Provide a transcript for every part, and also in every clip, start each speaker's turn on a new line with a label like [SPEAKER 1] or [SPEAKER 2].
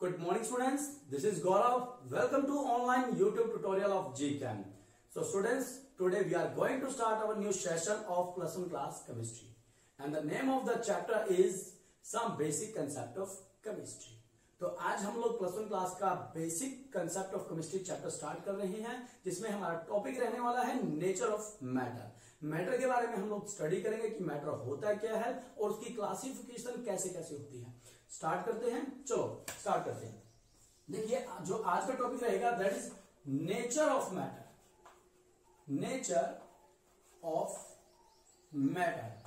[SPEAKER 1] Good morning students, this is Gaurav. Welcome to online YouTube tutorial of GChem. So students, today we are going to start our new session of plus 1 class chemistry. And the name of the chapter is some basic concept of chemistry. तो आज हम लोग plus 1 class का basic concept of chemistry chapter start कर रहे हैं, जिसमें हमारा टॉपिक रहने वाला है नेचर ऑफ मैटर। मैटर के बारे में हम लोग स्टडी करेंगे कि मैटर होता क्या है और उसकी क्लासिफिकेशन कैसे कैसे होती है। स्टार्ट करते हैं, चलो स्टार्ट करते हैं। देखिए जो आज का टॉपिक रहेगा that is nature of matter. Nature of matter.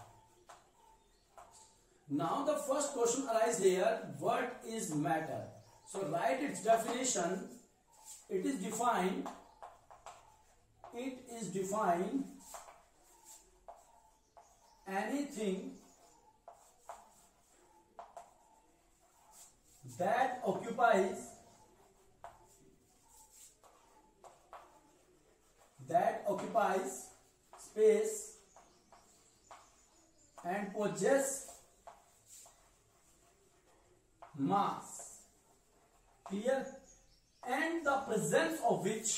[SPEAKER 1] Now the first question arises here, what is matter? So write its definition. It is defined anything that occupies space and possess mass, clear, and the presence of which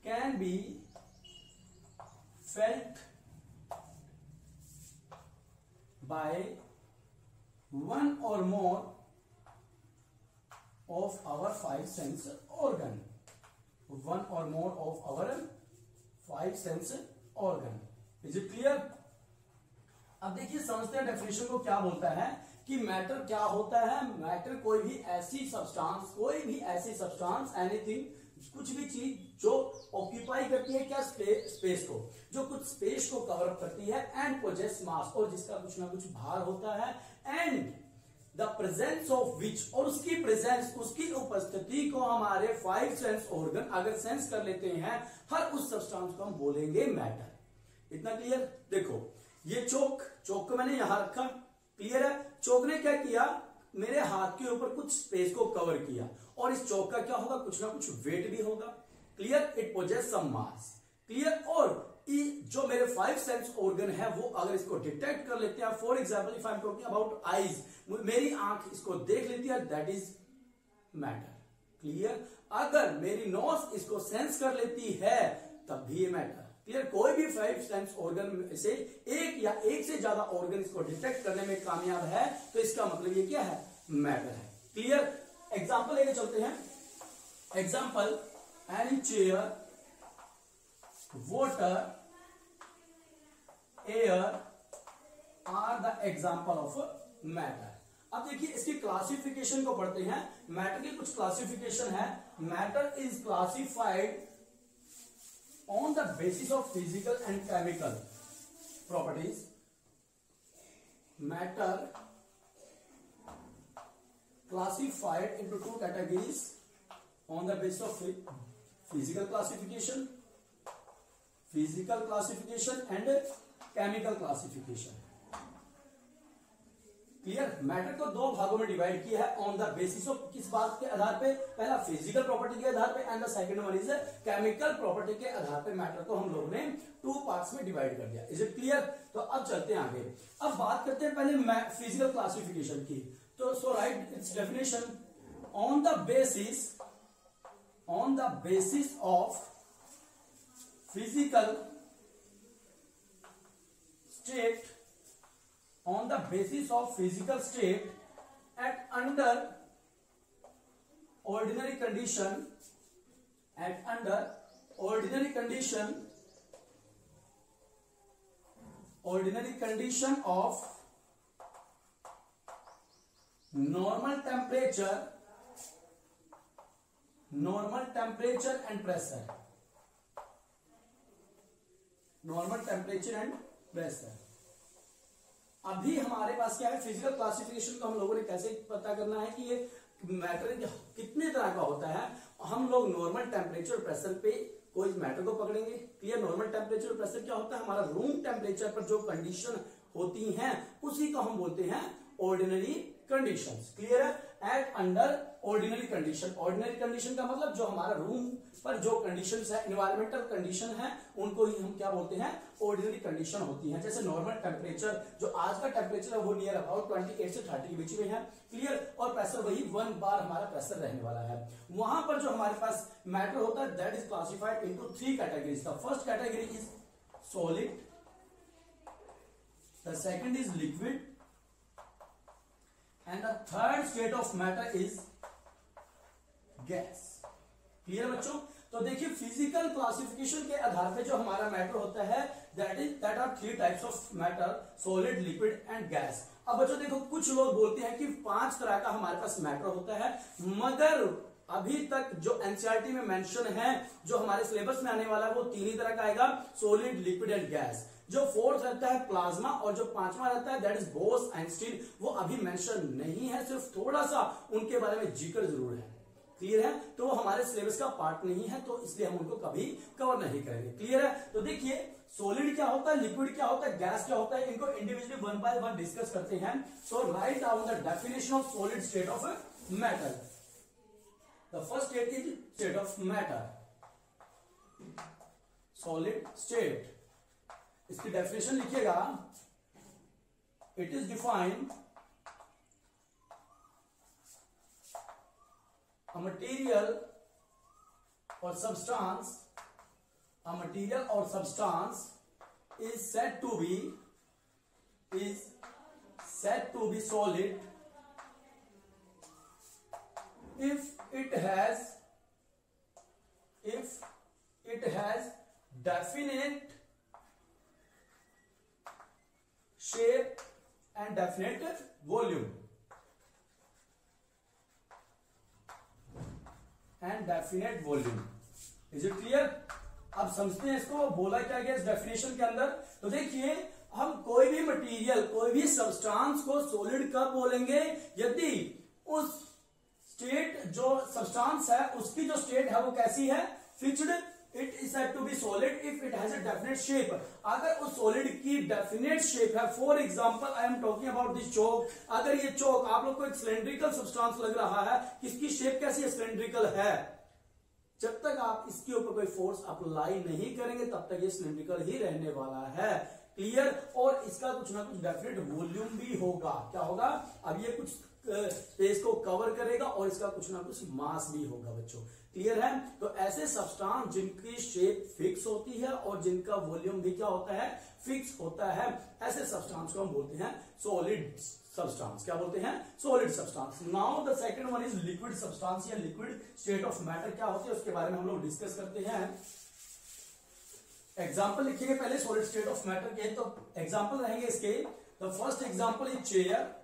[SPEAKER 1] can be felt by one or more of our 5 sense organ. One or more of our 5 sense organ. Is it clear? अब देखिए समझते हैं definition को क्या बोलता है कि matter क्या होता है। मैटर कोई भी ऐसी सब्सटेंस एनीथिंग, कुछ भी चीज जो ऑक्यूपाई करती है क्या स्पेस को, जो कुछ स्पेस को कवर अप करती है, एंड पोजेस मास, और जिसका कुछ ना कुछ भार होता है, and the presence of which, और उसकी प्रेजेंस, उसकी उपस्थिति को हमारे 5 सेंस ऑर्गन अगर सेंस कर लेते हैं, हर उस सब्सटेंस को हम बोलेंगे मैटर। इतना क्लियर? देखो ये चौक को मैंने यहां रखा, क्लियर है। चौक ने क्या किया, मेरे हाथ के ऊपर कुछ स्पेस को कवर किया, और इस चौक का क्या होगा, कुछ ना कुछ वेट भी होगा, clear. It possesses some mass, clear. और जो मेरे 5 सेंस ऑर्गन है वो अगर इसको डिटेक्ट कर लेते हैं, for example if I am talking about eyes, मेरी आंख इसको देख लेती है, दैट इज मैटर, क्लियर। अगर मेरी नोज इसको सेंस कर लेती है तब भी ये मैटर, क्लियर। कोई भी 5 सेंस ऑर्गन में से एक या एक से ज्यादा ऑर्गन इसको डिटेक्ट करने में कामयाब है तो इसका मतलब ये क्या है, मैटर है, क्लियर। एग्जाम्पल लेके चलते हैं। Example, any chair, water, air are the example of matter. अब देखिए इसकी क्लासिफिकेशन को पढ़ते हैं। मैटर की कुछ क्लासिफिकेशन है। Matter is classified on the basis of physical and chemical properties. Matter classified into 2 categories on the basis of physical classification and chemical classification. Clear. Matter को 2 भागों में डिवाइड किया है ऑन द बेसिस ऑफ, किस बात के आधार पे, पहला फिजिकल प्रॉपर्टी के आधार पे, and the second one is chemical property के आधार पे। मैटर को हम लोगों ने 2 पार्ट्स में डिवाइड कर दिया। Is it clear? तो अब चलते हैं आगे। अब बात करते हैं पहले फिजिकल क्लासिफिकेशन की। तो so write its definition, on the basis of physical state, on the basis of physical state at under ordinary condition of normal temperature and pressure. Normal temperature and pressure. अभी हमारे पास क्या है, physical classification को हम लोगों ने कैसे पता करना है कि ये मैटर कितने तरह का होता है। हम लोग नॉर्मल टेम्परेचर और प्रेशर पे कोई मैटर को पकड़ेंगे, क्लियर। नॉर्मल टेम्परेचर और प्रेशर क्या होता है, हमारा रूम टेम्परेचर पर जो कंडीशन होती हैं उसी को हम बोलते हैं ऑर्डिनरी कंडीशंस। क्लियर है? At under ordinary condition. Ordinary condition का मतलब जो हमारा रूम पर जो कंडीशंस है, एनवायरमेंटल कंडीशन है, उनको ही हम क्या बोलते हैं? ऑर्डिनरी कंडीशन होती है। जैसे नॉर्मल टेम्परेचर, जो आज का टेम्परेचर है वो नियर अबाउट 28 से 30 के बीच में है। क्लियर? और प्रेशर वही 1 बार हमारा प्रेशर रहने वाला है। वहां पर जो हमारे पास मैटर होता है that is classified into 3 categories. The first category is solid, the second is liquid, and the third state of matter is gas। Clear बच्चों? तो देखिए फिजिकल क्लासिफिकेशन के आधार पे जो हमारा मैटर होता है that are 3 types of matter, solid, liquid and gas. अब बच्चों देखो, कुछ लोग बोलते हैं कि 5 तरह का हमारे पास मैटर होता है, मगर अभी तक जो एनसीईआरटी में मेंशन है, जो हमारे सिलेबस में आने वाला है, वो 3 ही तरह का आएगा, सॉलिड, लिक्विड एंड गैस। जो 4th रहता है प्लाज्मा, और जो 5वां रहता है दैट इज बोस-आइंस्टीन। वो अभी मेंशन नहीं है, सिर्फ थोड़ा सा उनके बारे में जिक्र जरूर है। क्लियर है? तो वो हमारे सिलेबस का पार्ट नहीं है, तो इसलिए हम उनको कभी कवर नहीं करेंगे। क्लियर है? तो देखिए सॉलिड क्या होता है, लिक्विड क्या होता है, गैस क्या होता है, इनको इंडिविजुअली 1 बाय 1 डिस्कस करते हैं। So right down the definition of solid state of matter. The first state is state of matter, solid state. इसकी डेफिनेशन लिखिएगा, it is defined a material or substance is said to be solid if it has definite shape and definite volume and definite volume। Is it clear? अब समझते हैं इसको, बोला क्या गया इस डेफिनेशन के अंदर। तो देखिए, हम कोई भी मटेरियल, कोई भी सब्सटेंस को सॉलिड कब बोलेंगे? यदि उस स्टेट, जो सब्सटेंस है उसकी जो स्टेट है वो कैसी है? Fixed. It is said to be solid if it has a definite shape. अगर उस सॉलिड की डेफिनेट शेप है, for example I am talking about this chalk. अगर ये चौक आप लोग को एक सिलेंड्रिकल सब्सटेंस लग रहा है, इसकी शेप कैसी है? सिलेंड्रिकल है। जब तक आप इसके ऊपर कोई फोर्स अप्लाई नहीं करेंगे तब तक ये सिलेंड्रिकल ही रहने वाला है। क्लियर? और इसका कुछ ना कुछ डेफिनेट वॉल्यूम भी होगा। क्या होगा? अब ये कुछ स्पेस को कवर करेगा और इसका कुछ ना कुछ मास भी होगा बच्चों। क्लियर है? तो ऐसे सब्सटेंस जिनकी शेप फिक्स होती है और जिनका वॉल्यूम भी क्या होता है? फिक्स होता है, ऐसे सब्सटेंस को हम बोलते हैं सॉलिड सब्सटेंस। क्या बोलते हैं? Solid substance. Now the second one is liquid substance या लिक्विड स्टेट ऑफ मैटर। क्या होती है उसके बारे में हम लोग डिस्कस करते हैं। एग्जाम्पल लिखेंगे पहले सॉलिड स्टेट ऑफ मैटर के, तो एग्जाम्पल रहेंगे इसके। The first example is chair,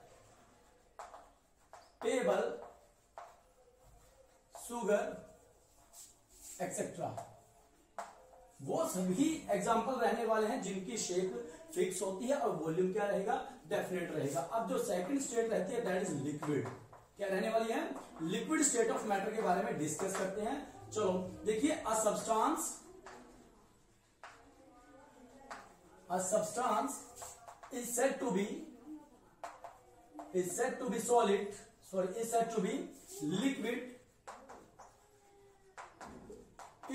[SPEAKER 1] table, sugar etcetera. वो सभी एग्जाम्पल रहने वाले हैं जिनकी शेप फिक्स होती है और वॉल्यूम क्या रहेगा? डेफिनेट रहेगा। अब जो सेकंड स्टेट रहती है दैट इज लिक्विड। क्या रहने वाली है? लिक्विड स्टेट ऑफ मैटर के बारे में डिस्कस करते हैं। चलो देखिए, a substance is said to be solid, is said to be liquid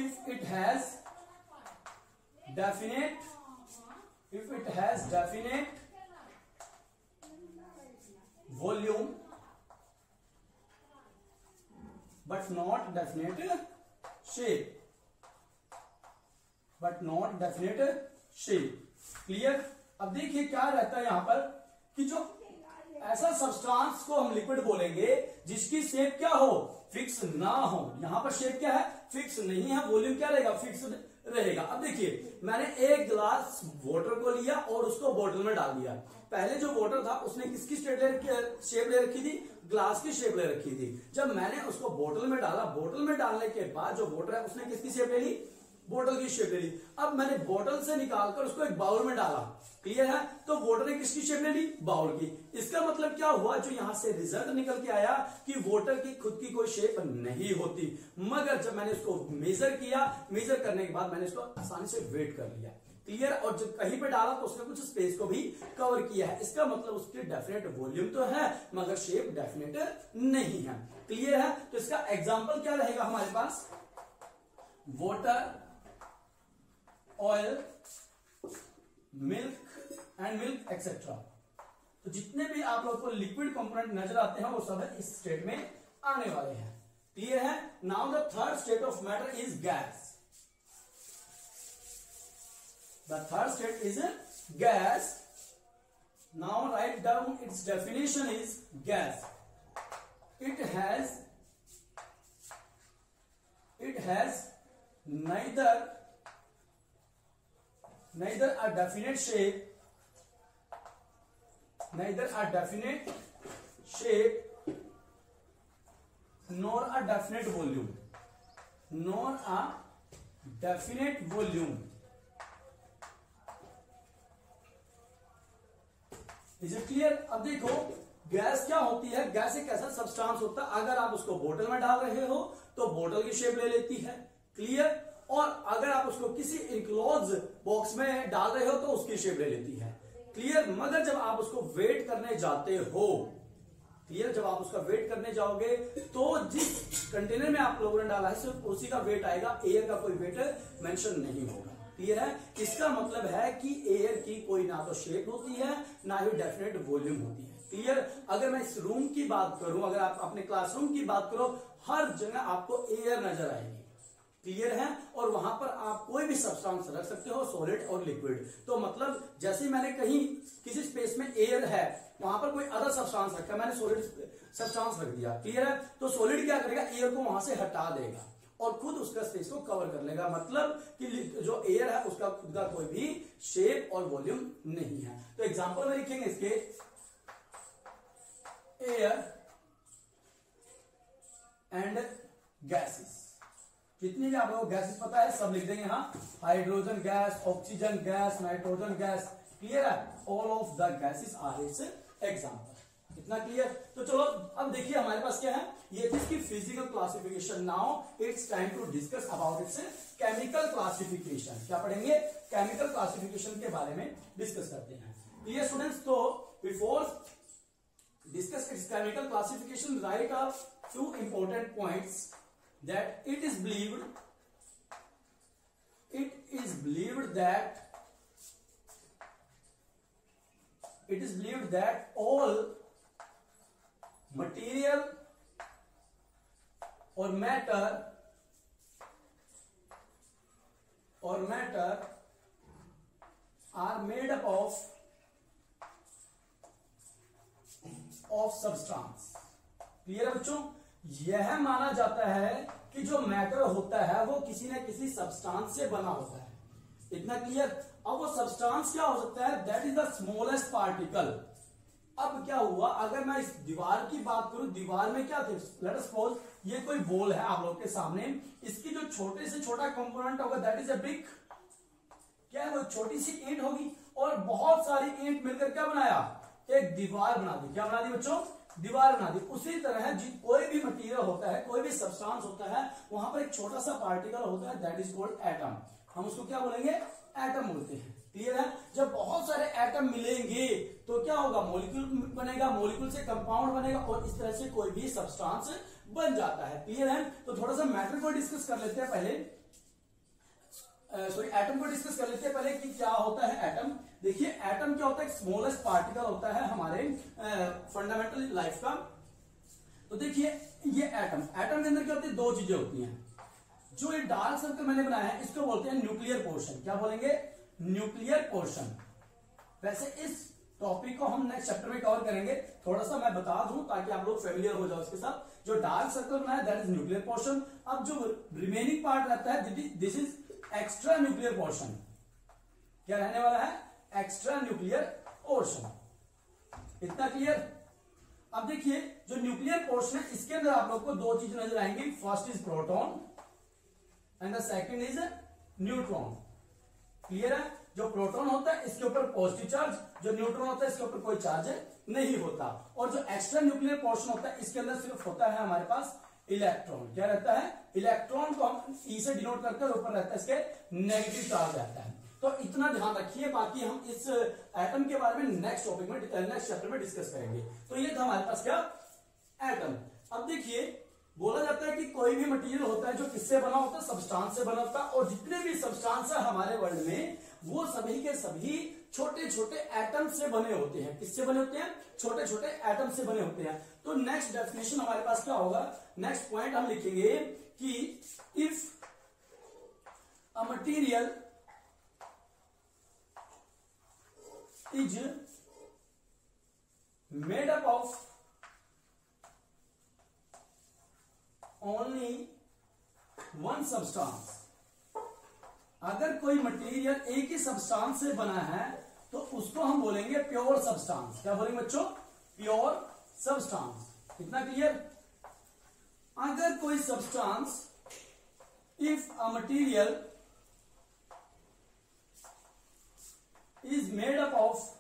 [SPEAKER 1] if it has definite volume but not definite shape। Clear? अब देखिए क्या रहता है यहां पर कि जो ऐसा सब्सटेंस को हम लिक्विड बोलेंगे जिसकी शेप क्या हो? फिक्स ना हो। यहां पर शेप क्या है? फिक्स नहीं है। वॉल्यूम क्या रहेगा? फिक्स रहेगा। अब देखिए, मैंने एक ग्लास वाटर को लिया और उसको बोतल में डाल दिया। पहले जो वाटर था उसने किसकी शेप ले रखी थी? ग्लास की शेप ले रखी थी। जब मैंने उसको बोतल में डाला, बोतल में डालने के बाद जो वाटर है उसने किसकी शेप ले ली? बोतल की शेप ले ली। अब मैंने बोतल से निकालकर उसको एक बाउल में डाला। क्लियर है? तो वाटर ने किसकी शेप ले ली? बाउल की। इसका मतलब क्या हुआ? जो यहां से रिजल्ट निकल के आया कि वाटर की खुद की कोई शेप नहीं होती, मगर जब मैंने उसको मेजर किया, मेजर करने के बाद मैंने उसको आसानी से वेट कर लिया। क्लियर, और जब कहीं पे डाला तो उसने कुछ स्पेस को भी कवर किया है, इसका मतलब उसकी डेफिनेट वॉल्यूम तो है मगर शेप डेफिनेट नहीं है। क्लियर है, तो इसका एग्जांपल क्या रहेगा हमारे पास, water, oil, milk and milk etcetera. तो जितने भी आप लोग को लिक्विड कंपोनेंट नजर आते हैं वो सब इस स्टेट में आने वाले हैं। क्लियर है। Now the third state of matter is gas. The third state is gas. Now write down its definition is gas. It has neither a definite shape, nor a definite volume. Is it clear. अब देखो gas क्या होती है, gas एक ऐसा substance होता है, अगर आप उसको बोतल में डाल रहे हो तो बोतल की शेप ले लेती है। क्लियर। और अगर आप उसको किसी इनक्लोज बॉक्स में डाल रहे हो तो उसकी शेप ले लेती है। क्लियर। मगर जब आप उसको वेट करने जाते हो, क्लियर, जब आप उसका वेट करने जाओगे तो जिस कंटेनर में आप लोगों ने डाला है सिर्फ उसी का वेट आएगा, एयर का कोई वेट मेंशन नहीं होगा। क्लियर है। इसका मतलब है कि एयर की कोई ना तो शेप होती है ना ही डेफिनेट वॉल्यूम होती है। क्लियर। अगर मैं इस रूम की बात करूं, अगर आप अपने क्लासरूम की बात करो, हर जगह आपको एयर नजर आएगी। क्लियर है। और वहां पर आप कोई भी सब्सटेंस रख सकते हो, सॉलिड और लिक्विड। तो मतलब जैसे मैंने कहीं किसी स्पेस में एयर है, वहां पर कोई अदर सब्सटेंस रखा, मैंने सॉलिड सब्सटेंस रख दिया। क्लियर है। तो सॉलिड क्या करेगा, एयर को वहां से हटा देगा और खुद उसका स्पेस को कवर कर लेगा। मतलब कि जो एयर है उसका खुद का कोई भी शेप और वॉल्यूम नहीं है। तो एग्जांपल में लिखेंगे इसके, एयर एंड गैसेस। जितनी भी आप लोगों को गैसेस पता है सब लिख देंगे। हाँ, hydrogen gas, oxygen gas, nitrogen gas. Clear है। All of the gases are its example. इतना क्लियर। तो चलो अब देखिए हमारे पास क्या है, ये थी इसकी physical classification. Now it's time to discuss about its chemical classification. क्या पढ़ेंगे, केमिकल क्लासिफिकेशन के बारे में डिस्कस करते हैं। Clear students. तो before discuss its chemical classification, right a few important points that it is believed that all material or matter are made up of substance। Clear है बच्चों। यह माना जाता है कि जो मैटर होता है वो किसी न किसी सब्सटेंस से बना होता है। इतना क्लियर। अब वो सब्सटेंस क्या हो सकता है, that is the smallest particle. अब क्या हुआ, अगर मैं इस दीवार की बात करूं, दीवार में क्या थे, लेट अस सपोज ये कोई बॉल है आप लोग के सामने, इसकी जो छोटे से छोटा कंपोनेंट होगा दैट इज अ ब्रिक। क्या है, वो छोटी सी ईंट होगी और बहुत सारी ईंट मिलकर क्या बनाया, एक दीवार बना दी। क्या बना दी बच्चों, दीवार बना दी। उसी तरह कोई भी मटेरियल होता है, कोई भी सब्सटेंस होता है, वहां पर एक छोटा सा पार्टिकल होता है दैट इज कॉल्ड एटम। हम उसको क्या बोलेंगे, एटम बोलते हैं। क्लियर है। जब बहुत सारे एटम मिलेंगे तो क्या होगा, मॉलिक्यूल बनेगा, मॉलिक्यूल से कंपाउंड बनेगा और इस तरह से कोई भी सब्सटेंस बन जाता है। क्लियर है। तो थोड़ा सा मैटर को डिस्कस कर लेते हैं पहले, एटम को डिस्कस कर लेते हैं पहले कि क्या होता है एटम। देखिए एटम क्या होता है, स्मॉलेस्ट पार्टिकल होता है हमारे फंडामेंटल लाइफ का। तो देखिए ये एटम के अंदर क्या होती है, दो चीजें होती हैं। जो ये डार्क सर्कल मैंने बनाया है इसको बोलते हैं न्यूक्लियर पोर्शन। क्या बोलेंगे, न्यूक्लियर पोर्शन। वैसे इस टॉपिक को हम नेक्स्ट चैप्टर में कवर करेंगे। थोड़ा सा मैं बता दूं ताकि आप लोग फेमिलियर हो जाओ इसके साथ। जो डार्क सर्कल बनाया दैट इज न्यूक्लियर पोर्शन। अब जो रिमेनिंग पार्ट रहता है this is extra nuclear portion. क्या रहने वाला है, एक्स्ट्रा न्यूक्लियर पोर्शन। इतना क्लियर। अब देखिए जो न्यूक्लियर पोर्शन है इसके अंदर आप लोग को दो चीज नजर आएंगी। First is proton and the second is neutron. Clear है। जो प्रोटॉन होता है इसके ऊपर पॉजिटिव चार्ज, जो न्यूट्रॉन होता है इसके ऊपर कोई चार्ज नहीं होता। और जो एक्स्ट्रा न्यूक्लियर पोर्शन होता है इसके अंदर सिर्फ होता है हमारे पास इलेक्ट्रॉन। क्या रहता है, इलेक्ट्रॉन को हम ई से डिनोट करके ऊपर रहता है इसके नेगेटिव चार्ज रहता है। तो इतना ध्यान रखिए, बाकी हम इस एटम के बारे में नेक्स्ट टॉपिक में, नेक्स्ट चैप्टर में डिस्कस करेंगे। तो ये था हमारे पास क्या, एटम। अब देखिए, बोला जाता है कि कोई भी मटेरियल होता है जो किससे बना होता है, सब्सटेंस से बना होता है, और जितने भी सब्सटेंस है हमारे वर्ल्ड में वो सभी के सभी छोटे छोटे एटम से बने होते हैं। किससे बने होते हैं, छोटे छोटे एटम से बने होते हैं। तो नेक्स्ट डेफिनेशन हमारे पास क्या होगा, नेक्स्ट पॉइंट हम लिखेंगे कि if a material is made up of only one substance, अगर कोई मटेरियल एक ही सब्सटेंस से बना है तो उसको हम बोलेंगे प्योर सब्सटेंस। क्या बोलेंगे बच्चों, प्योर सब्सटेंस। कितना क्लियर। अगर कोई substance, if a material is made up of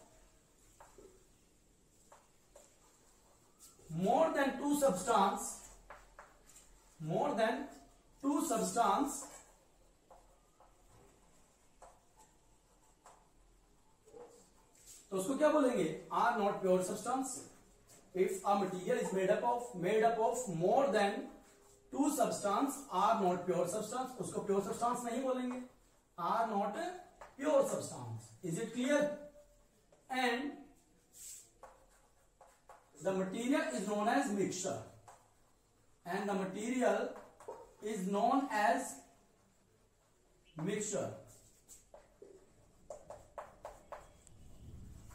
[SPEAKER 1] more than two substance, तो उसको क्या बोलेंगे, are not pure substance. If a material is made up of more than two substance are not pure substance, उसको pure substance नहीं बोलेंगे, are not pure substance. Is it clear. And the material is known as mixture, and the material is known as mixture।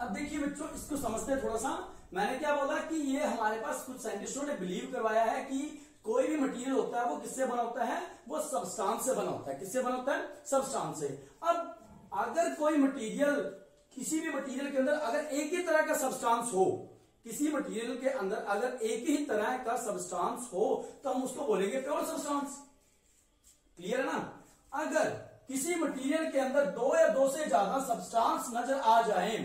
[SPEAKER 1] अब देखिए बच्चों, इसको समझते हैं थोड़ा सा। मैंने क्या बोला कि ये हमारे पास कुछ साइंटिस्टों ने बिलीव करवाया है कि कोई भी मटेरियल होता है वो किससे बना होता है, वो सब्सटेंस से बना होता है। किससे बना होता है, सब्सटेंस से। अब अगर कोई मटेरियल, किसी भी मटेरियल के अंदर अगर एक ही तरह का सब्सटेंस हो, किसी मटेरियल के अंदर अगर एक ही तरह का सब्सटेंस हो तो हम उसको बोलेंगे प्योर सब्सटेंस। क्लियर है ना। अगर किसी मटेरियल के अंदर दो या दो से ज्यादा सब्सटेंस नजर आ जाए,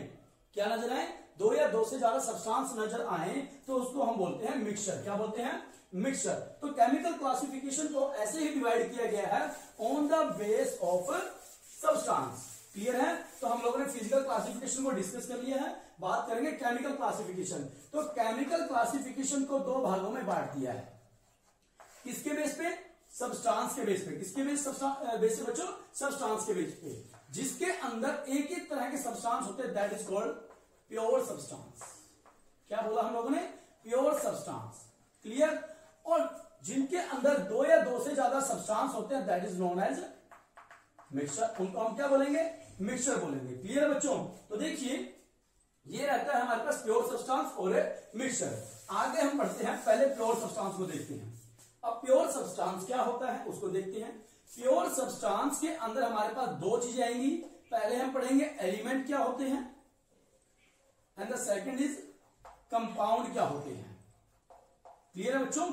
[SPEAKER 1] क्या नजर आए, दो या दो से ज्यादा सब्सटेंस नजर आए, तो उसको हम बोलते हैं मिक्सचर। क्या बोलते हैं, मिक्सचर। तो केमिकल क्लासिफिकेशन को ऐसे ही डिवाइड किया गया है, on the base of substance. Clear है। तो हम लोगों ने फिजिकल क्लासिफिकेशन को डिस्कस कर लिया है, बात करेंगे केमिकल क्लासिफिकेशन। तो केमिकल क्लासिफिकेशन को दो भागों में बांट दिया है। किसके बेस पे, सब्सटेंस के बेस पे। किसके बेस पे बच्चों, सब्सटेंस के बेस पे। जिसके अंदर एक ही तरह के सब्सटेंस होते हैं, that is called pure substance. क्या बोला हम लोगों ने, प्योर सब्सटेंस। क्लियर। और जिनके अंदर दो या दो से ज्यादा सब्सटेंस होते हैं, that is known as mixture. उनको हम क्या बोलेंगे, मिक्सचर बोलेंगे। क्लियर है बच्चों। तो देखिए, ये रहता है हमारे पास प्योर सब्सटेंस और मिक्सचर। आगे हम पढ़ते हैं, पहले प्योर सब्सटेंस को देखते हैं। अब प्योर सब्सटेंस क्या होता है उसको देखते हैं। प्योर सब्सटेंस के अंदर हमारे पास दो चीजें आएंगी। पहले हम पढ़ेंगे एलिमेंट क्या होते हैं, and the second is compound क्या होते हैं। क्लियर है बच्चों।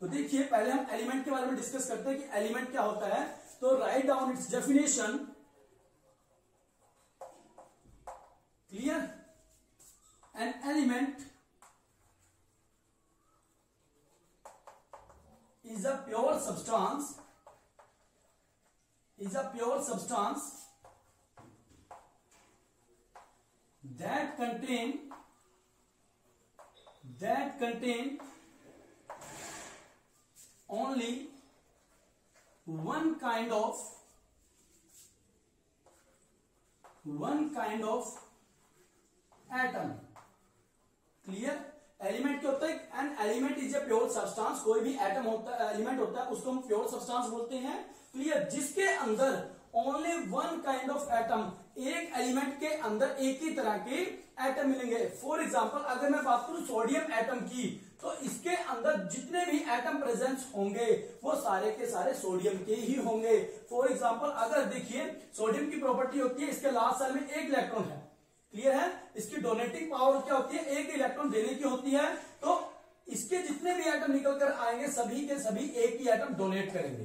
[SPEAKER 1] तो देखिए, पहले हम एलिमेंट के बारे में डिस्कस करते हैं कि एलिमेंट क्या होता है। तो write down it's definition. Clear. An element is a pure substance, that contain only one kind of atom। Clear. Element क्या होता है, an element is a pure substance. कोई भी एटम होता है, एलिमेंट होता है, उसको हम प्योर सब्सटेंस बोलते हैं। क्लियर। जिसके अंदर only one kind of atom, एक एलिमेंट के अंदर एक ही तरह के एटम मिलेंगे। फॉर एग्जांपल, अगर मैं बात करूं सोडियम एटम की, तो इसके अंदर जितने भी एटम प्रेजेंस होंगे वो सारे के सारे सोडियम के ही होंगे। फॉर एग्जांपल, अगर देखिए, सोडियम की प्रॉपर्टी होती है इसके लास्ट सेल में एक इलेक्ट्रॉन है। क्लियर है। इसकी डोनेटिंग पावर क्या होती है, एक इलेक्ट्रॉन देने की होती है। तो इसके जितने भी एटम निकल कर आएंगे, सभी के सभी एक ही एटम डोनेट करेंगे।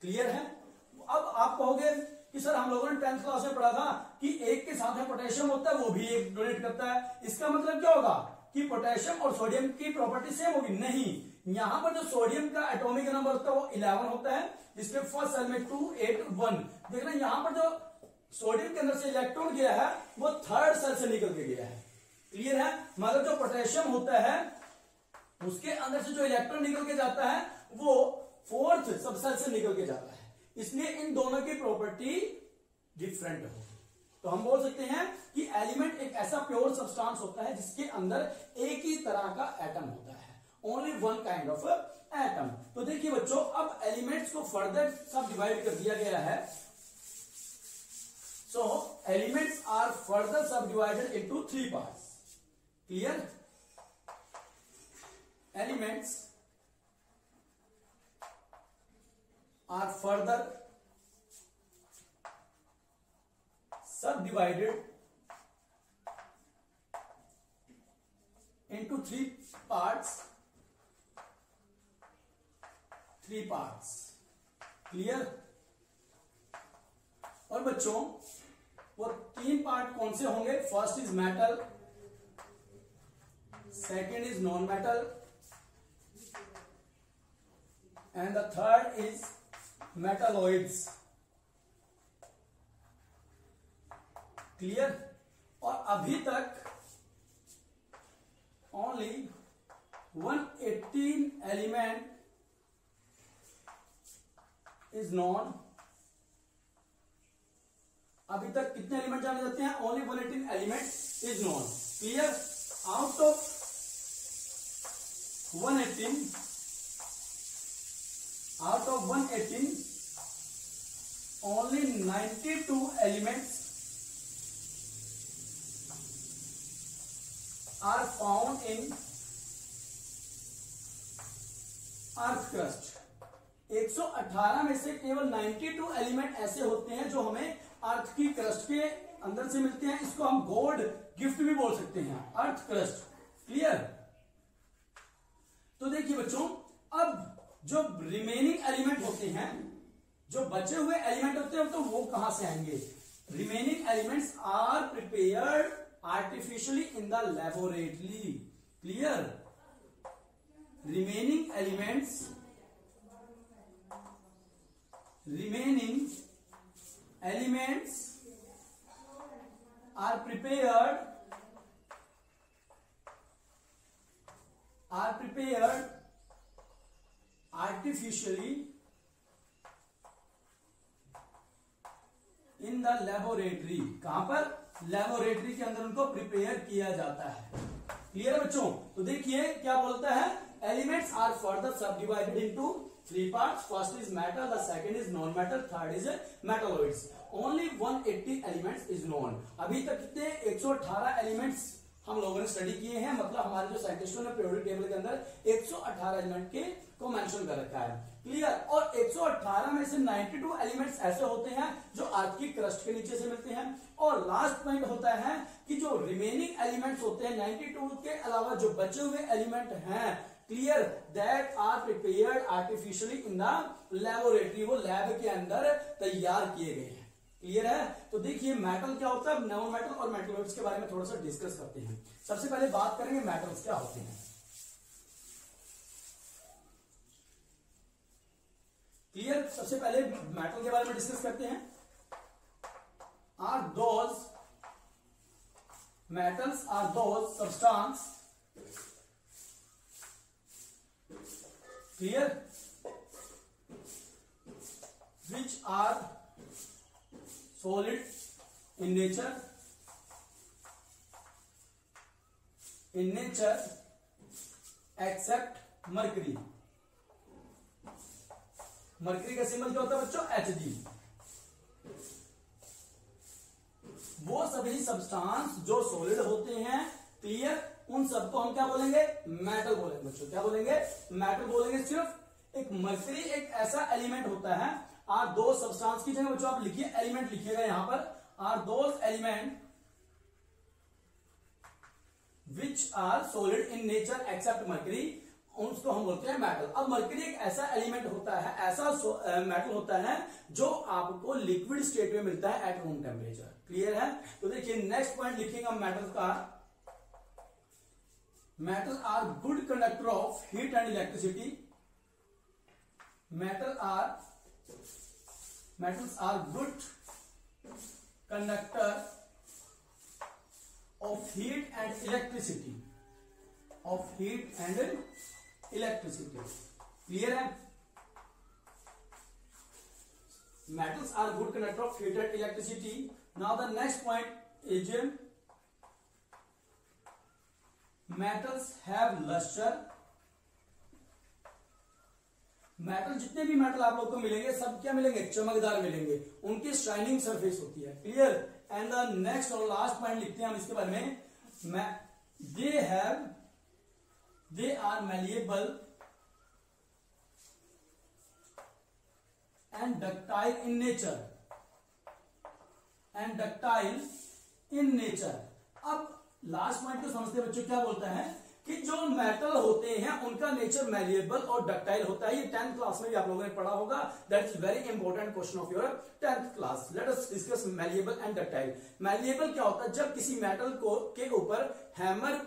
[SPEAKER 1] क्लियर है। अब आप कहोगे कि सर हम लोगों ने 10th क्लास में पढ़ा था कि एक के साथ में पोटेशियम होता है, वो भी एक डोनेट करता है। इसका मतलब क्या होगा कि पोटेशियम और सोडियम की प्रॉपर्टी सेम होगी? नहीं। यहां पर जो सोडियम का एटॉमिक नंबर होता है वो 11 होता है, जिसके फर्स्ट सेल में 2 8 1। देखना, यहां पर जो सोडियम के अंदर से इलेक्ट्रॉन गया है वो थर्ड सेल से निकल के गया है। क्लियर है? मतलब जो पोटेशियम होता है उसके अंदर से जो इलेक्ट्रॉन निकल के जाता है वो फोर्थ सबसेल से निकल के जाता है, इसलिए इन दोनों की प्रॉपर्टी डिफरेंट होगी। तो हम बोल सकते हैं कि एलिमेंट एक ऐसा प्योर सब्सटेंस होता है जिसके अंदर एक ही तरह का एटम होता है, only one kind of atom. तो देखिए बच्चों, अब एलिमेंट्स को फर्दर सब डिवाइड कर दिया गया है। सो एलिमेंट्स आर फर्दर सब divided into 3 parts. Clear? Elements are further subdivided into 3 parts. Clear? और बच्चों वो 3 पार्ट कौन से होंगे? First is metal, second is non metal and the third is metalloids. Clear? और अभी तक ओनली 118 एलिमेंट इज नॉन। अभी तक कितने एलिमेंट जाने जाते हैं? Only 118 element is non. Clear? Out of 118 only 92 elements are found in earth crust. 118 में से केवल 92 एलिमेंट ऐसे होते हैं जो हमें अर्थ की क्रस्ट के अंदर से मिलते हैं। इसको हम गॉड गिफ्ट भी बोल सकते हैं, अर्थ क्रस्ट। क्लियर? तो देखिए बच्चों, अब जो रिमेनिंग एलिमेंट होते हैं, जो बचे हुए एलिमेंट होते हैं, तो वो कहां से आएंगे? Remaining elements are prepared artificially in the laboratory. Clear? Remaining elements are prepared artificially in the laboratory। कहां पर? लैबोरेटरी के अंदर उनको प्रिपेयर किया जाता है। क्लियर बच्चों? तो देखिए क्या बोलता है, एलिमेंट्स आर फर्दर सब divided into 3 parts. First is metal, the second is non metal, third is metalloids. Only 180 elements is known. अभी तक कितने? 118 एलिमेंट्स हम लोगों ने स्टडी किए हैं। मतलब हमारे जो साइंटिस्टों ने पीरियोडिक टेबल के अंदर 118 एलिमेंट के को मेंशन कर रखा है। क्लियर? और 118 में से 92 एलिमेंट्स ऐसे होते हैं जो अर्थ की क्रस्ट के नीचे से मिलते हैं। और लास्ट पॉइंट होता है कि जो रिमेनिंग एलिमेंट्स होते हैं 92 के अलावा जो बचे हुए एलिमेंट हैं, clear, that are prepared artificially in the laboratory. वो लैब के अंदर तैयार किए गए हैं। क्लियर है? तो देखिए मेटल क्या होता है, नॉन मेटल और मेटलॉइड्स के बारे में थोड़ा सा डिस्कस करते हैं। सबसे पहले बात करेंगे मेटल्स क्या होते हैं। क्लियर? सबसे पहले मेटल के बारे में डिस्कस करते हैं। Metals are those substance, clear, which are solid in nature except mercury। Mercury का सिंबल क्या होता है बच्चों? Hg। वो सभी सब्सटेंस जो सॉलिड होते हैं, क्लियर, उन सबको हम क्या बोलेंगे? मेटल बोलेंगे बच्चों। क्या बोलेंगे? मेटल बोलेंगे। सिर्फ एक मरकरी एक ऐसा एलिमेंट होता है। आर दो सब्सटेंस की जगह बच्चों आप लिखिए एलिमेंट लिखिएगा यहां पर, are those element which are solid in nature except mercury, उसको हम बोलते हैं मेटल। अब मरकरी एक ऐसा एलिमेंट होता है, ऐसा मेटल होता है जो आपको लिक्विड स्टेट में मिलता है एट रूम टेम्परेचर। क्लियर है? तो देखिए नेक्स्ट पॉइंट लिखेंगे हम मेटल का। Metal are good conductor of heat and electricity. metals are good conductor of heat and electricity, of heat and electricity. Clear है? metals are good conductor of heat and electricity. Now the next point is metals have luster. Metal, जितने भी metal आप लोग को मिलेंगे सब क्या मिलेंगे? चमकदार मिलेंगे, उनकी शाइनिंग सरफेस होती है। क्लियर? एंड द नेक्स्ट और लास्ट पॉइंट लिखते हैं हम इसके बारे में, they are malleable and ductile in nature, and ductile in nature. अब लास्ट पॉइंट को समझते हैं बच्चों, क्या बोलता है कि जो मेटल होते हैं उनका नेचर मैलिएबल और डक्टाइल होता है। ये 10th क्लास में भी आप लोगों ने पढ़ा होगा। That is very important question of your 10th class. Let us discuss malleable and ductile. Malleable क्या होता है? जब किसी मेटल को के ऊपर हैमर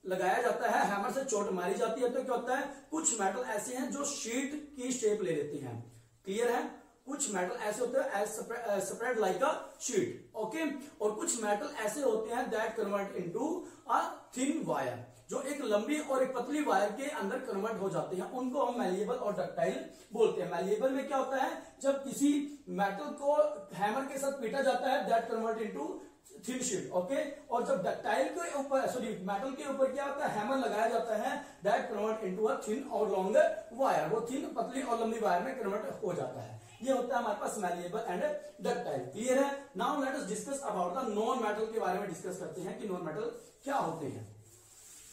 [SPEAKER 1] लगाया जाता है, हैमर से चोट मारी जाती है, तो क्या होता है? कुछ मेटल ऐसे हैं जो शीट की शेप ले लेते हैं। क्लियर है? कुछ मेटल ऐसे होते हैं spread like a sheet, okay. और कुछ मेटल ऐसे होते हैं that convert into a thin wire, जो एक लंबी और एक पतली वायर के अंदर कन्वर्ट हो जाते हैं, उनको हम मैलिएबल और डक्टाइल बोलते हैं। मैलिएबल में क्या होता है? जब किसी मेटल को हैमर के साथ पीटा जाता है, that convert into thin sheet, okay. और जब डक्टाइल के ऊपर, सॉरी मेटल के ऊपर क्या होता है? हैमर लगाया जाता है, that convert into a thin और लॉन्गर वायर, वो थिन, पतली और लंबी वायर में कन्वर्ट हो जाता है। ये होता है हमारे पास मैलिएबल एंड डक्टाइल। क्लियर है? Now let us discuss about the non metal के बारे में डिस्कस करते हैं कि नॉन मेटल क्या होते हैं।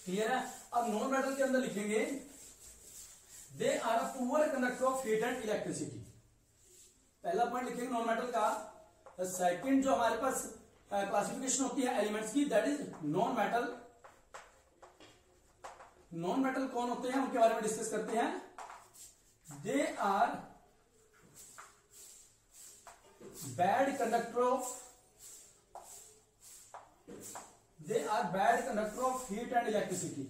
[SPEAKER 1] क्लियर है? अब नॉन मेटल के अंदर लिखेंगे they are a poor conductor of heat and electricity. पहला पॉइंट लिखेंगे नॉन मेटल का। सेकंड जो हमारे पास क्लासिफिकेशन होती है एलिमेंट्स की, that is non metal. Non metal कौन होते हैं उनके बारे में डिस्कस करते हैं। They are bad conductor of heat and electricity,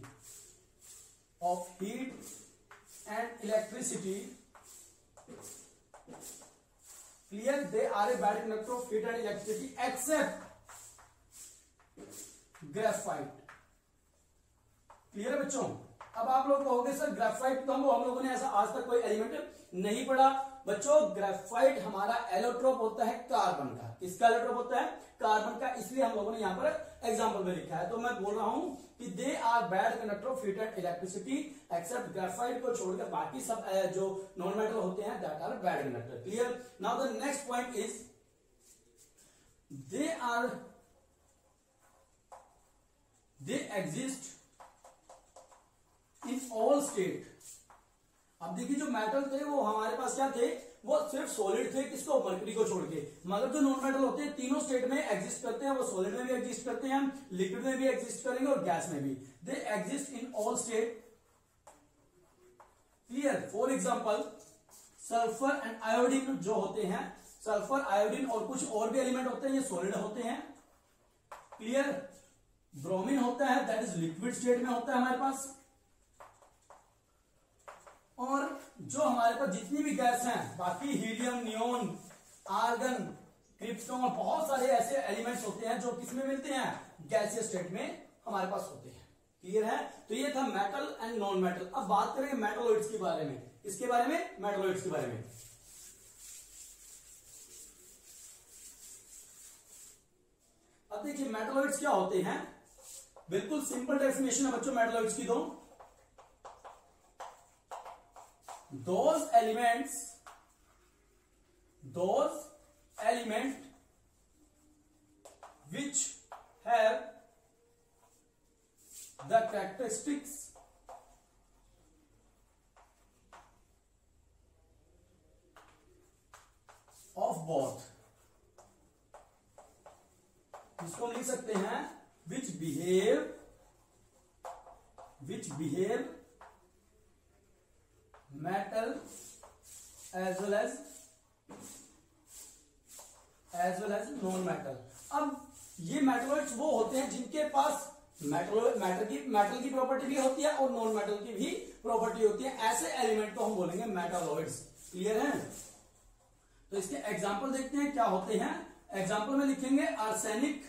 [SPEAKER 1] clear? They are a bad conductor of heat and electricity except graphite। Clear है बच्चों? अब आप लोग कहोगे सर ग्रेफाइट तो हम लोगों ने ऐसा आज तक कोई एलिमेंट नहीं पढ़ा। बच्चों ग्रेफाइट हमारा एलोट्रोप होता है कार्बन का। किसका एलोट्रोप होता है? कार्बन का। इसलिए हम लोगों ने यहां पर एग्जांपल में लिखा है। तो मैं बोल रहा हूं कि they are bad conductor of heat and electricity except graphite को छोड़कर बाकी सब जो नॉन मेटल होते हैं that are bad conductor. Clear? Now the next point is they exist in all state. अब देखिए जो मेटल थे वो हमारे पास क्या थे? वो सिर्फ सॉलिड थे, किसको? मरकरी को छोड़ के। मगर जो नॉन मेटल होते हैं तीनों स्टेट में एग्जिस्ट करते हैं। वो सॉलिड में भी एग्जिस्ट करते हैं, लिक्विड में भी एग्जिस्ट करेंगे और गैस में भी। दे exist in all state. Clear? For example sulphur and iodine जो होते हैं, सल्फर, आयोडीन और कुछ और भी एलिमेंट होते हैं, ये सॉलिड होते हैं। क्लियर? ब्रोमीन होता है, दैट इज लिक्विड स्टेट में होता है हमारे पास। और जो हमारे पास जितनी भी गैस हैं, बाकी हीलियम, नियोन, आर्गन, क्रिप्टोन, बहुत सारे ऐसे एलिमेंट्स होते हैं जो किसमें मिलते हैं? गैसियस स्टेट में हमारे पास होते हैं। क्लियर है? तो ये था मेटल एंड नॉन मेटल। अब बात करेंगे मेटलॉइड्स के बारे में। इसके बारे में, मेटलॉइड्स के बारे में। अब देखिए मेटलॉइड्स क्या होते हैं। बिल्कुल सिंपल डेफिनेशन है बच्चों मेटलॉइड्स की। दो those elements which have the characteristics of both, जिसको हम लिख सकते हैं which behave metal as well as non metal. अब ये मेटलॉइड्स वो होते हैं जिनके पास मेटल की प्रॉपर्टी भी होती है और नॉन मेटल की भी प्रॉपर्टी होती है। ऐसे एलिमेंट को हम बोलेंगे मेटलॉइड्स। क्लियर है? तो इसके एग्जांपल देखते हैं क्या होते हैं एग्जाम्पल में लिखेंगे आर्सेनिक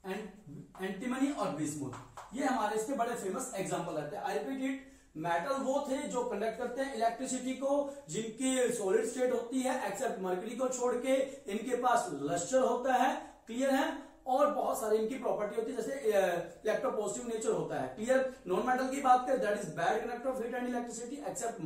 [SPEAKER 1] एंटीमनी और बिस्मुथ, ये हमारे इसके बड़े फेमस एग्जाम्पल रहते हैं। आई रिपीट इट, मेटल वो थे जो कंडक्ट करते हैं इलेक्ट्रिसिटी को, जिनकी सॉलिड स्टेट होती है एक्सेप्ट मर्करी को छोड़ के, इनके पास लस्टर होता है, क्लियर है, और बहुत सारी इनकी प्रॉपर्टी होती है, जैसे इलेक्ट्रोपॉजिटिव नेचर होता है, क्लियर। नॉन मेटल की बात करें, that is bad conductor of heat and electricity except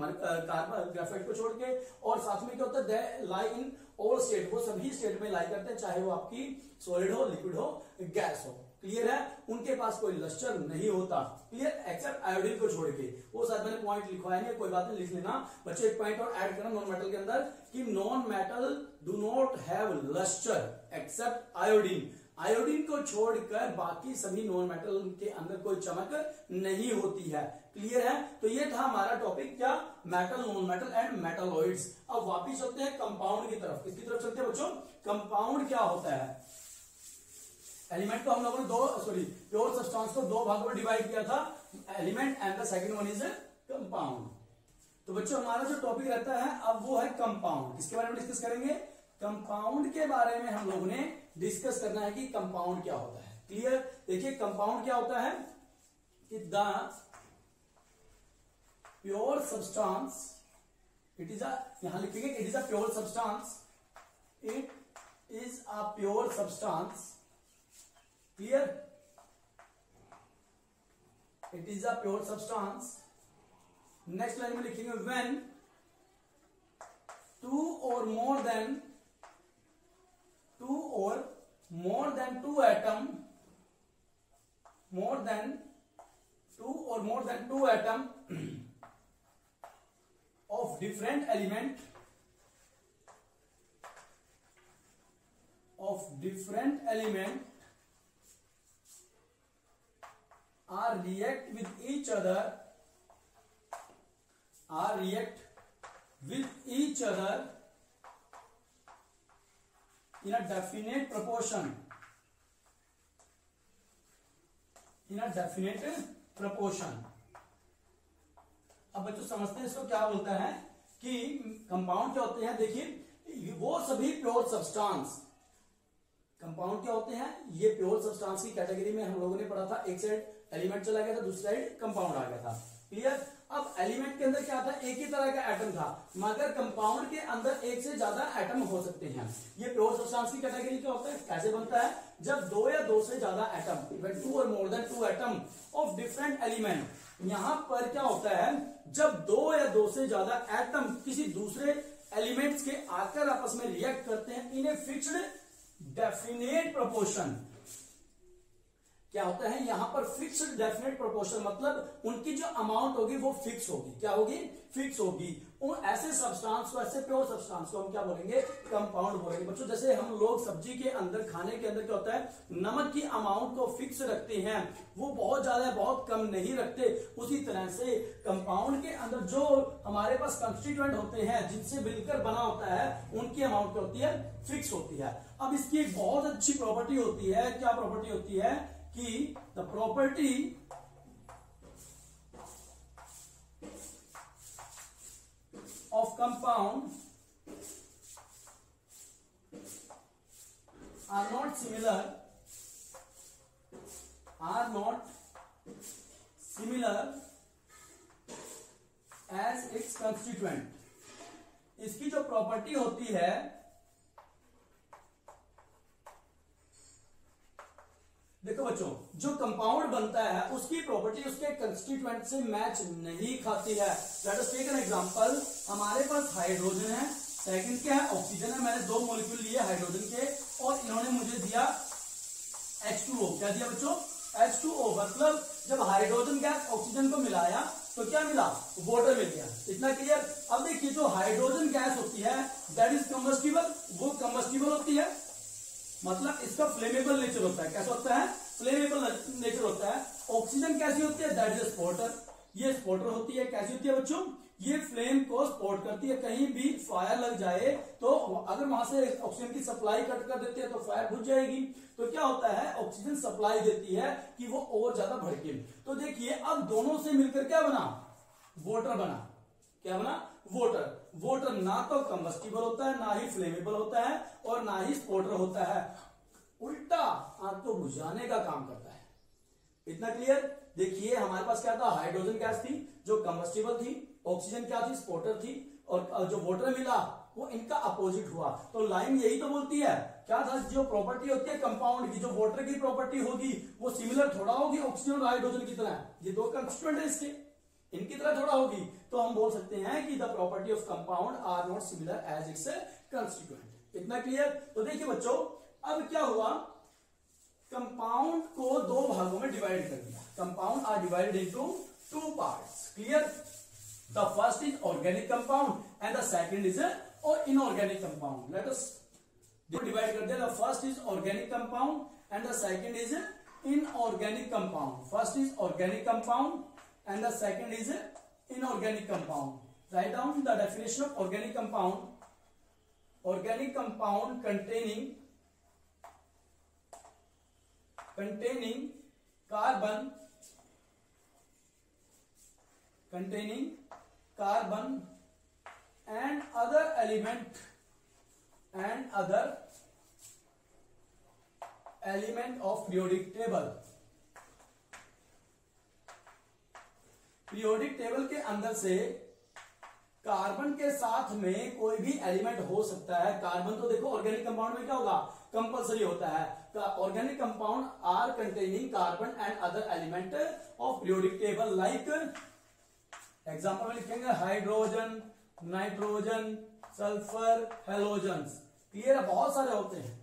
[SPEAKER 1] carbon graphite को छोड़ के, और साथ में क्या होता है, दे लाई इन ऑल स्टेट, वो सभी स्टेट में लाई करते हैं, चाहे वो आपकी सॉलिड हो, लिक्विड हो, गैस हो, क्लियर है। उनके पास कोई लस्टर नहीं होता, क्लियर, एक्सेप्ट आयोडीन को छोड़ के। वो शायद मैंने पॉइंट लिखवाया नहीं, कोई बात नहीं, लिख लेना बच्चों। एक पॉइंट और ऐड करना नॉन मेटल के अंदर कि non metal do not have lustre except iodine. Iodine को छोड़कर बाकी सभी नॉन मेटल के अंदर कोई चमक नहीं होती है, क्लियर है। तो ये था हमारा टॉपिक, क्या, metal, non metal and metalloids. अब वापिस चलते हैं कंपाउंड की तरफ। किसकी तरफ चलते हैं बच्चों? कंपाउंड क्या होता है? एलिमेंट को हम लोगों ने प्योर सब्सटेंस को दो भागों में डिवाइड किया था, element and the second one is compound. तो बच्चों हमारा जो टॉपिक रहता है अब वो है कंपाउंड। किसके बारे में डिस्कस करेंगे? कंपाउंड के बारे में हम लोगों ने डिस्कस करना है कि कंपाउंड क्या होता है, क्लियर। देखिए कंपाउंड क्या होता है कि the pure substance, it is a, यहां लिखेंगे it is a pure substance, it is a pure substance, clear, it is a pure substance. Next line में लिखेंगे when two or more than two atom of different element are react with each other in a definite proportion, अब बच्चों समझते हैं इसको क्या बोलता है कि कंपाउंड क्या होते हैं। देखिए वो सभी प्योर सब्सटेंस, कंपाउंड क्या होते हैं, ये प्योर सब्सटेंस की कैटेगरी में हम लोगों ने पढ़ा था। एक साइड एलिमेंट चला गया था, दूसरी साइड कंपाउंड आ गया था, क्लियर। अब एलिमेंट के अंदर क्या था, एक ही तरह का एटम था, मगर कंपाउंड के अंदर एक से ज्यादा एटम हो सकते हैं। ये प्योर सब्सटेंस की कैटेगरी क्या होता है, कैसे बनता है, जब दो या दो से ज्यादा एटम, टू और more than two atom of different element. यहां पर क्या होता है, जब दो या दो से ज्यादा एटम किसी दूसरे एलिमेंट्स के आकर आपस में रिएक्ट करते हैं इन ए फिक्स्ड डेफिनेट प्रोपोर्शन। क्या होता है यहां पर फिक्स्ड डेफिनेट प्रोपोर्शन, मतलब उनकी जो अमाउंट होगी वो फिक्स होगी। क्या होगी, फिक्स होगी। उन ऐसे सब्सटेंस को, ऐसे प्योर सब्सटेंस को हम क्या बोलेंगे, कंपाउंड बोलेंगे। बच्चों जैसे हम लोग सब्जी के अंदर, खाने के अंदर क्या होता है, नमक की अमाउंट को फिक्स रखते हैं, वो बहुत ज्यादा बहुत कम नहीं रखते। उसी तरह से कंपाउंड के अंदर जो हमारे पास कंस्टिट्यूएंट होते हैं, जिनसे मिलकर बना होता है, उनकी अमाउंट क्या होती है, फिक्स होती है। अब इसकी एक बहुत अच्छी प्रॉपर्टी होती है, क्या प्रॉपर्टी होती है कि the property of compound are not similar as its constituent। इसकी जो प्रॉपर्टी होती है, देखो बच्चों, जो कंपाउंड बनता है उसकी प्रॉपर्टी उसके कंस्टिट्यूएंट से मैच नहीं खाती है। Let us take an example. हमारे पास हाइड्रोजन है, सेकंड क्या है, ऑक्सीजन है। मैंने दो मॉलिक्यूल लिए हाइड्रोजन के और इन्होंने मुझे दिया H2O। क्या दिया बच्चों, H2O। मतलब जब हाइड्रोजन गैस ऑक्सीजन को मिलाया तो क्या मिला, वाटर मिल गया। इतना क्लियर। अब देखिए जो हाइड्रोजन गैस होती है दैट इज कम्बस्टिबल, वो कम्बस्टिबल होती है, मतलब इसका फ्लेमेबल नेचर होता है। कैसा होता है, फ्लेमेबल नेचर होता है। ऑक्सीजन कैसी होती है, दैट इज स्पॉटर, ये स्पॉटर होती है। कैसी होती है बच्चों, ये फ्लेम को स्पॉट करती है। कहीं भी फायर लग जाए तो अगर वहां से ऑक्सीजन की सप्लाई कट कर देते हैं तो फायर बुझ जाएगी। तो क्या होता है, ऑक्सीजन सप्लाई देती है कि वो और ज्यादा भड़के। तो देखिए अब दोनों से मिलकर क्या बना, वाटर बना। क्या बना, वाटर ना तो कंबस्टिबल होता है, ना ही फ्लेमेबल होता है, और ना ही स्पोर्टर होता है, उल्टा आग को बुझाने का काम करता है। इतना क्लियर? देखिए हमारे पास क्या था, हाइड्रोजन गैस थी जो कंबस्टिबल थी, ऑक्सीजन क्या थी, स्पोर्टर थी, और जो वाटर मिला वो इनका अपोजिट हुआ। तो लाइन यही तो बोलती है, क्या था, जो प्रॉपर्टी होती है कंपाउंड की, जो वाटर की प्रॉपर्टी होगी वो सिमिलर थोड़ा होगी ऑक्सीजन और हाइड्रोजन की तरह, ये दो कंस्टिट्यूएंट है इसके, इनकी तरह थोड़ा होगी। तो हम बोल सकते हैं कि the property of compound are not similar as its constituent. इतना क्लियर? तो देखिए बच्चों, अब क्या हुआ, कंपाउंड को दो भागों में डिवाइड कर दिया। Compound are divided into two parts. Clear? The first is organic compound and the second is inorganic compound. Let us divide कर दिया। The first is organic compound and the second is inorganic compound. First is organic compound and the second is inorganic compound. Write down the definition of organic compound. Organic compound containing carbon and other element of periodic table. Periodic table के अंदर से carbon के साथ में कोई भी element हो सकता है। कार्बन तो देखो ऑर्गेनिक कंपाउंड में क्या होगा, कंपलसरी होता है। Organic compound are containing carbon and other element of periodic table, like example में लिखेंगे hydrogen, nitrogen, sulphur, halogens. Clear है? बहुत सारे होते हैं।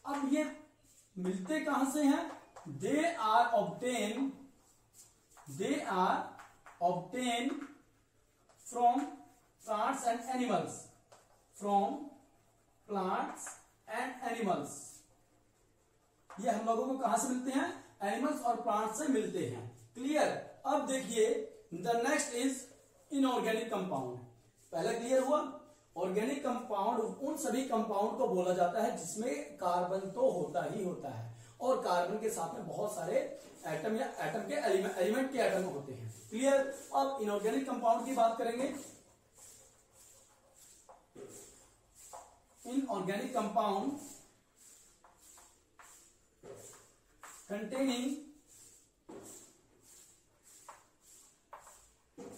[SPEAKER 1] अब ये मिलते कहां से हैं? दे are obtained from plants and animals. ये हम लोगों को कहां से मिलते हैं? एनिमल्स और प्लांट्स से मिलते हैं। क्लियर? अब देखिए the next is inorganic compound. पहले क्लियर हुआ? ऑर्गेनिक कंपाउंड उन सभी कंपाउंड को बोला जाता है जिसमें कार्बन तो होता ही होता है और कार्बन के साथ में बहुत सारे एटम या एटम के एलिमेंट के एटम होते हैं। क्लियर? अब इनऑर्गेनिक कंपाउंड की बात करेंगे। Inorganic compound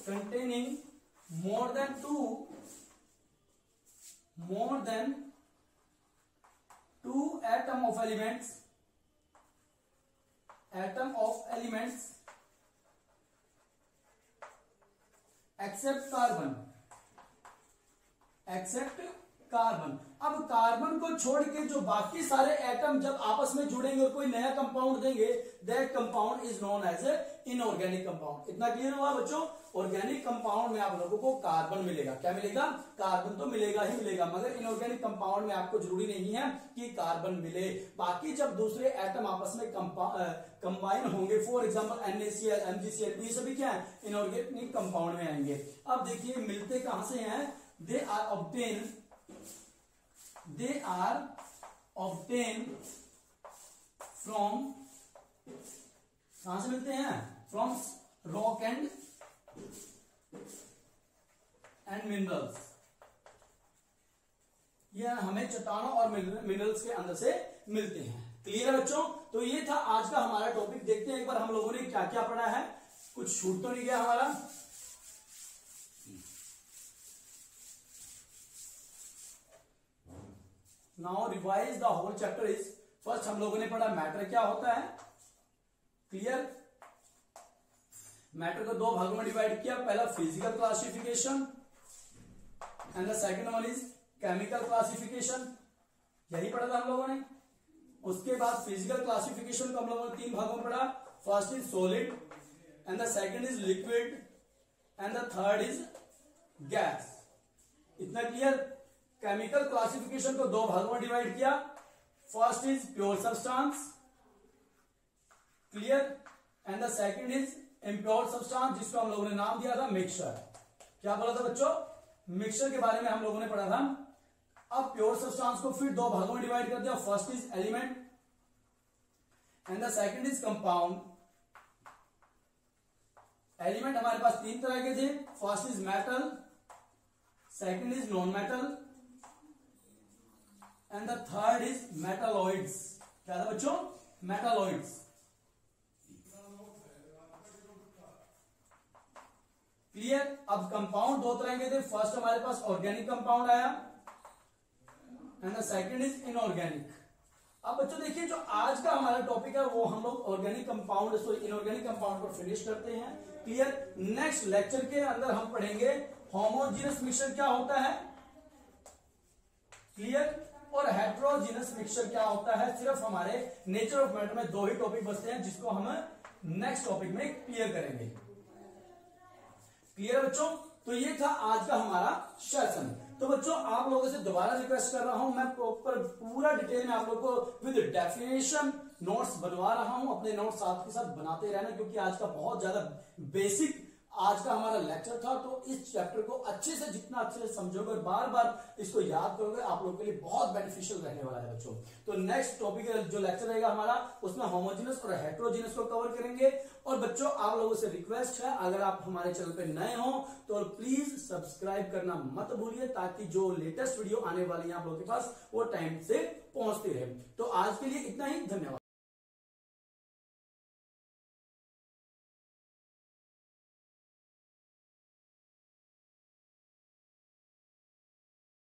[SPEAKER 1] containing more than two atom of elements except carbon. अब कार्बन को छोड़ के जो बाकी सारे एटम जब आपस में जुड़ेंगे और कोई नया कंपाउंड देंगे, that compound is known as inorganic compound. इतना क्लियर हुआ बच्चों? ऑर्गेनिक कंपाउंड में आप लोगों को कार्बन मिलेगा। क्या मिलेगा? कार्बन तो मिलेगा ही मिलेगा, मगर इनऑर्गेनिक कंपाउंड में आपको जरूरी नहीं है कि कार्बन मिले। बाकी जब दूसरे एटम आपस में कंबाइन होंगे, फॉर एग्जाम्पल NaCl, MgCl, ये सभी क्या है? इनऑर्गेनिक कंपाउंड में आएंगे। अब देखिए मिलते कहां से हैं? दे are obtained from, कहां से मिलते हैं? From rock and minerals. यह हमें चट्टानों और मिनरल्स के अंदर से मिलते हैं। क्लियर है बच्चों? तो ये था आज का हमारा टॉपिक। देखते हैं एक बार हम लोगों ने क्या क्या पढ़ा है, कुछ छूट तो नहीं गया हमारा। Now revise the whole chapter is, first हम लोगों ने पढ़ा मैटर क्या होता है। क्लियर? मैटर को दो भागों में डिवाइड किया। पहला physical classification and the second one is chemical classification, यही पढ़ा था हम लोगों ने। उसके बाद फिजिकल क्लासिफिकेशन को हम लोगों ने तीन भागों में पढ़ा। First is solid and the second is liquid and the third is gas. इतना क्लियर? केमिकल क्लासिफिकेशन को दो भागों में डिवाइड किया। First is pure substance, clear, and the second is impure substance, जिसको हम लोगों ने नाम दिया था मिक्सचर। क्या बोला था बच्चों? मिक्सचर के बारे में हम लोगों ने पढ़ा था। अब प्योर सब्सटेंस को फिर दो भागों में डिवाइड कर दिया। First is element and the second is compound. Element हमारे पास तीन तरह के थे। First is metal, second is non metal and the third is metalloids. क्या था बच्चों? मेटालॉइड्स। क्लियर? अब कंपाउंड दो तरह के थे, फर्स्ट हमारे पास ऑर्गेनिक कंपाउंड आया and the second is inorganic. अब बच्चों देखिए, जो आज का हमारा टॉपिक है वो हम लोग organic compound sorry inorganic compound पर फिनिश करते हैं। क्लियर? नेक्स्ट लेक्चर के अंदर हम पढ़ेंगे होमोजीनस मिक्सचर क्या होता है, क्लियर, और हेट्रोजीनस मिक्सचर क्या होता है। सिर्फ हमारे नेचर ऑफ मैटर में दो ही टॉपिक बचते हैं जिसको हम नेक्स्ट टॉपिक में क्लियर करेंगे। क्लियर बच्चों? तो ये था आज का हमारा सेशन। तो बच्चों आप लोगों से दोबारा रिक्वेस्ट कर रहा हूं, मैं प्रॉपर पूरा डिटेल में आप लोगों को विद डेफिनेशन नोट्स बनवा रहा हूं। अपने नोट्स आपके साथ बनाते रहना, क्योंकि आज का बहुत ज्यादा बेसिक आज का हमारा लेक्चर था। तो इस चैप्टर को अच्छे से जितना अच्छे से समझोगे और बार बार इसको याद करोगे, आप लोगों के लिए बहुत बेनिफिशियल रहने वाला है बच्चों। तो नेक्स्ट टॉपिक जो लेक्चर रहेगा हमारा, उसमें होमोजेनस और हेट्रोजेनस को कवर करेंगे। और बच्चों आप लोगों से रिक्वेस्ट है, अगर आप हमारे चैनल पे नए हो तो प्लीज सब्सक्राइब करना मत भूलिए, ताकि जो लेटेस्ट वीडियो आने वाली है आप लोगों के पास वो टाइम से पहुंचती रहे। तो आज के लिए इतना ही, धन्यवाद।